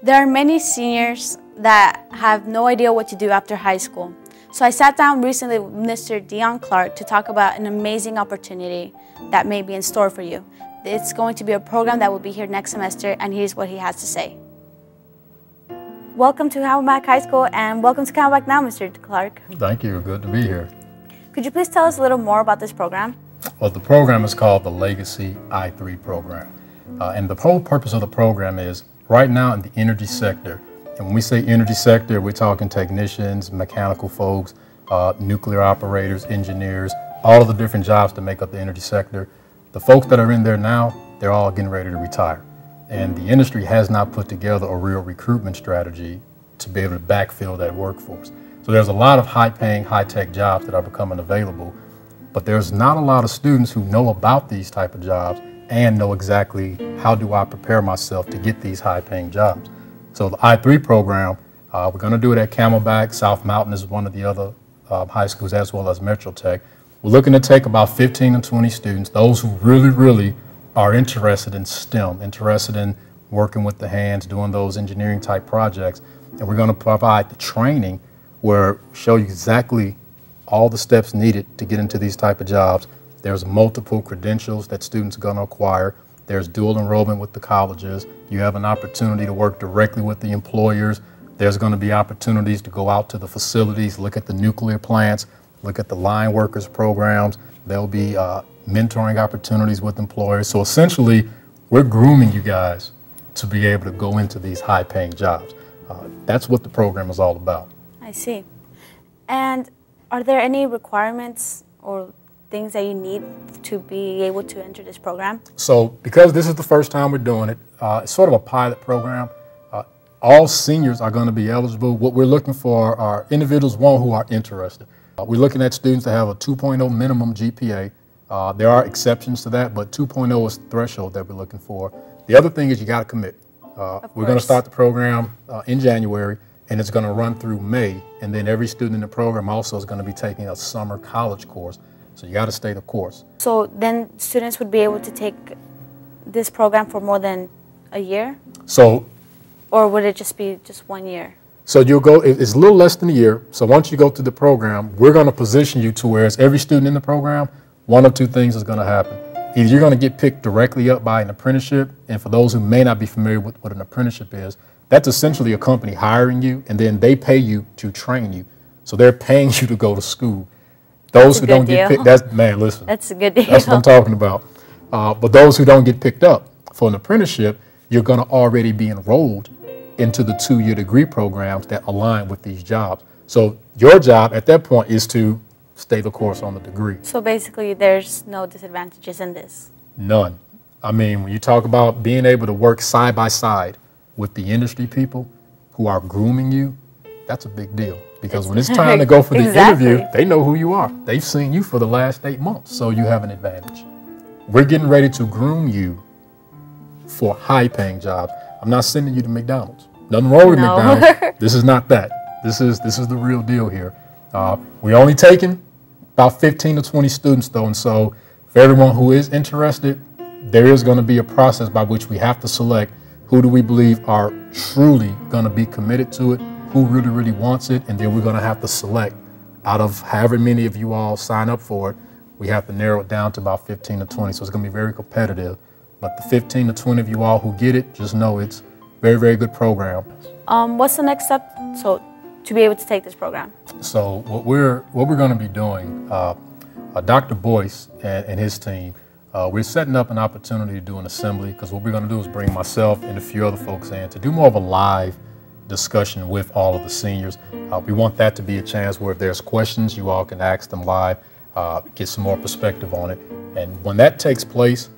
There are many seniors that have no idea what to do after high school. So I sat down recently with Mr. Dion Clark to talk about an amazing opportunity that may be in store for you. It's going to be a program that will be here next semester, and here's what he has to say. Welcome to Camelback High School, and welcome to Camelback Now, Mr. Clark. Thank you. Good to be here. Could you please tell us a little more about this program? Well, the program is called the Legacy I-3 program. And the whole purpose of the program is right now in the energy sector. And when we say energy sector, we're talking technicians, mechanical folks, nuclear operators, engineers, all of the different jobs that make up the energy sector. The folks that are in there now, they're all getting ready to retire. And the industry has not put together a real recruitment strategy to be able to backfill that workforce. So there's a lot of high-paying, high-tech jobs that are becoming available, but there's not a lot of students who know about these type of jobs and know exactly how do I prepare myself to get these high-paying jobs. So the I-3 program, we're going to do it at Camelback. South Mountain is one of the other high schools, as well as Metro Tech. We're looking to take about 15 to 20 students, those who really are interested in STEM, interested in working with the hands, doing those engineering type projects. And we're going to provide the training where show you exactly all the steps needed to get into these type of jobs. There's multiple credentials that students are going to acquire. There's dual enrollment with the colleges. You have an opportunity to work directly with the employers. There's going to be opportunities to go out to the facilities, look at the nuclear plants, look at the line workers programs. There'll be mentoring opportunities with employers. So essentially, we're grooming you guys to be able to go into these high-paying jobs. That's what the program is all about. I see. And are there any requirements or things that you need to be able to enter this program? So because this is the first time we're doing it, it's sort of a pilot program. All seniors are going to be eligible. What we're looking for are individuals, one, who are interested. We're looking at students that have a 2.0 minimum GPA. There are exceptions to that, but 2.0 is the threshold that we're looking for. The other thing is you got to commit. We're going to start the program in January, and it's going to run through May. And then every student in the program also is going to be taking a summer college course. So you got to stay the course. So then students would be able to take this program for more than a year? Or would it just be just 1 year? So you'll go, it's a little less than a year. So once you go through the program, we're going to position you to where as every student in the program, one of two things is going to happen. Either you're going to get picked directly up by an apprenticeship, and for those who may not be familiar with what an apprenticeship is, that's essentially a company hiring you, and then they pay you to train you. So they're paying you to go to school. Those who don't get picked, listen. That's a good deal. That's what I'm talking about. But those who don't get picked up for an apprenticeship, you're going to already be enrolled into the 2-year degree programs that align with these jobs. So your job at that point is to stay the course on the degree. So basically there's no disadvantages in this? None. I mean, when you talk about being able to work side by side with the industry people who are grooming you, that's a big deal. Because when it's time to go for the interview, they know who you are. They've seen you for the last 8 months, so you have an advantage. We're getting ready to groom you for high-paying jobs. I'm not sending you to McDonald's. Nothing wrong with McDonald's. This is not that. This is the real deal here. We're only taking about 15 to 20 students, though, and so for everyone who is interested, there is going to be a process by which we have to select who do we believe are truly going to be committed to it, who really wants it, and then we're going to have to select out of however many of you all sign up for it. We have to narrow it down to about 15 to 20, so it's going to be very competitive. But the 15 to 20 of you all who get it, just know it's very good program. What's the next step to be able to take this program? So what we're going to be doing, Dr. Boyce and his team, we're setting up an opportunity to do an assembly, because what we're going to do is bring myself and a few other folks in to do more of a live discussion with all of the seniors. We want that to be a chance where if there's questions, you all can ask them live, get some more perspective on it. And when that takes place,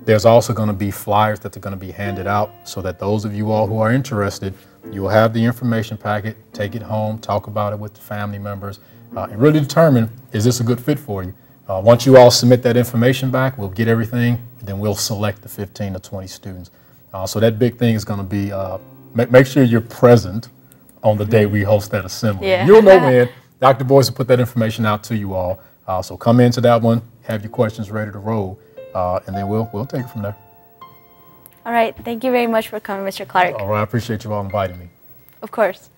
there's also going to be flyers that are going to be handed out so that those of you all who are interested, you will have the information packet, take it home, talk about it with the family members, and really determine, is this a good fit for you? Once you all submit that information back, we'll get everything, then we'll select the 15 to 20 students. So that big thing is going to be, make sure you're present on the day we host that assembly. Yeah. You'll know when. Dr. Boyce will put that information out to you all. So come into that one, have your questions ready to roll, and then we'll take it from there. All right. Thank you very much for coming, Mr. Clark. All right. I appreciate you all inviting me. Of course.